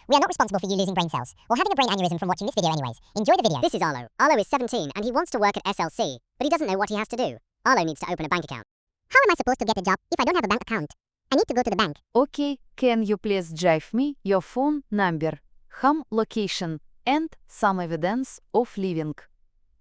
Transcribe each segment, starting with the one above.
We are not responsible for you losing brain cells or having a brain aneurysm from watching this video anyways. Enjoy the video. This is Arlo. Arlo is 17 and he wants to work at SLC, but he doesn't know what he has to do. Arlo needs to open a bank account. How am I supposed to get a job if I don't have a bank account? I need to go to the bank. Okay, can you please give me your phone number, home location, and some evidence of living?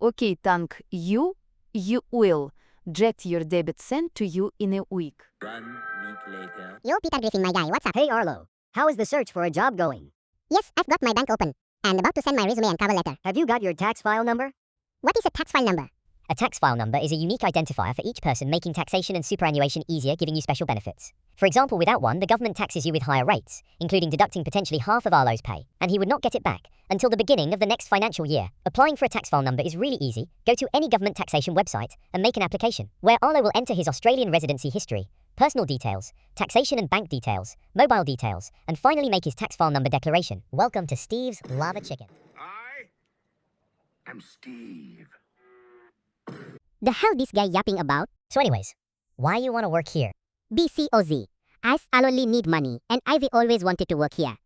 Okay, thank you. You will get your debit sent to you in a week. 1 week later. Yo, Peter Griffin, my guy, what's up? Hey Arlo, how is the search for a job going? Yes, I've got my bank open and about to send my resume and cover letter. Have you got your tax file number? What is a tax file number? A tax file number is a unique identifier for each person, making taxation and superannuation easier, giving you special benefits. For example, without one, the government taxes you with higher rates, including deducting potentially half of Arlo's pay, and he would not get it back until the beginning of the next financial year. Applying for a tax file number is really easy. Go to any government taxation website and make an application, where Arlo will enter his Australian residency history, personal details, taxation and bank details, mobile details, and finally make his tax file number declaration. Welcome to Steve's Lava Chicken. I am Steve. The hell this guy yapping about? So anyways, why you want to work here? BCOZ. I only need money and I've always wanted to work here.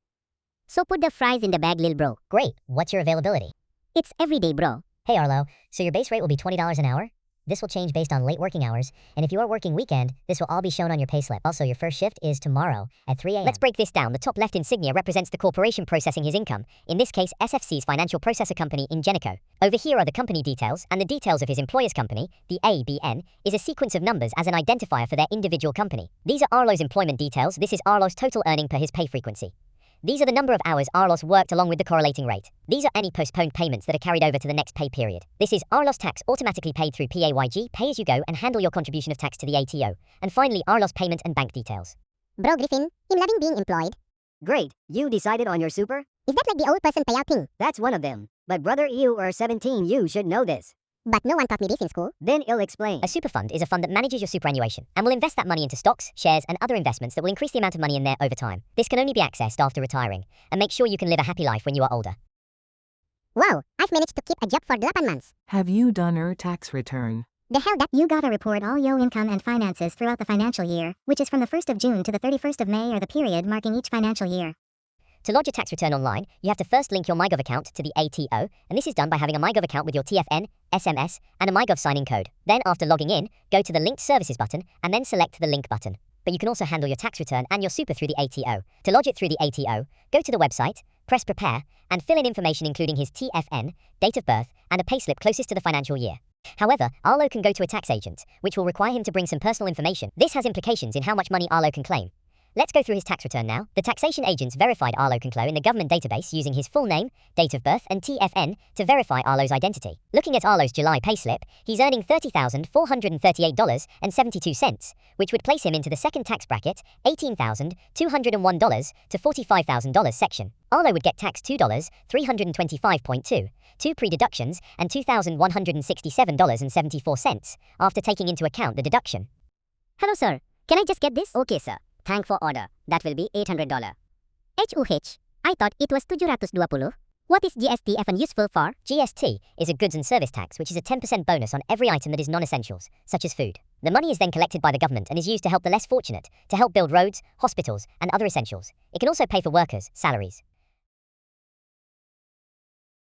So put the fries in the bag, lil bro. Great, what's your availability? It's everyday, bro. Hey Arlo, so your base rate will be $20 an hour? This will change based on late working hours, and if you are working weekend, this will all be shown on your payslip. Also, your first shift is tomorrow at 3 a.m. Let's break this down. The top left insignia represents the corporation processing his income, in this case SFC's financial processor company in Ingenico. Over here are the company details and the details of his employer's company. The ABN is a sequence of numbers as an identifier for their individual company. These are Arlo's employment details. This is Arlo's total earning per his pay frequency. These are the number of hours Arlos worked along with the correlating rate. These are any postponed payments that are carried over to the next pay period. This is Arlos tax automatically paid through PAYG, pay as you go, and handle your contribution of tax to the ATO. And finally, Arlos payment and bank details. Bro Griffin, I'm loving being employed. Great, you decided on your super? Is that like the old person payout thing? That's one of them. But brother, you are 17, you should know this. But no one taught me this in school. Then I'll explain. A super fund is a fund that manages your superannuation and will invest that money into stocks, shares, and other investments that will increase the amount of money in there over time. This can only be accessed after retiring, and make sure you can live a happy life when you are older. Wow, I've managed to keep a job for 11 months. Have you done your tax return? The hell that? You gotta report all your income and finances throughout the financial year, which is from the 1st of June to the 31st of May or the period marking each financial year. To lodge your tax return online, you have to first link your MyGov account to the ATO, and this is done by having a MyGov account with your TFN, SMS, and a MyGov sign-in code. Then, after logging in, go to the Linked Services button, and then select the Link button. But you can also handle your tax return and your super through the ATO. To lodge it through the ATO, go to the website, press Prepare, and fill in information including his TFN, date of birth, and a payslip closest to the financial year. However, Arlo can go to a tax agent, which will require him to bring some personal information. This has implications in how much money Arlo can claim. Let's go through his tax return now. The taxation agents verified Arlo Conclo in the government database using his full name, date of birth, and TFN to verify Arlo's identity. Looking at Arlo's July payslip, he's earning $30,438.72, which would place him into the second tax bracket, $18,201 to $45,000 section. Arlo would get taxed $2,325.2, 2 pre-deductions, and $2,167.74 after taking into account the deduction. Hello sir, can I just get this? Okay sir. Thank for order. That will be $800. HUH. I thought it was 720. What is GST even useful for? GST is a goods and service tax, which is a 10% bonus on every item that is non-essentials, such as food. The money is then collected by the government and is used to help the less fortunate, to help build roads, hospitals, and other essentials. It can also pay for workers' salaries.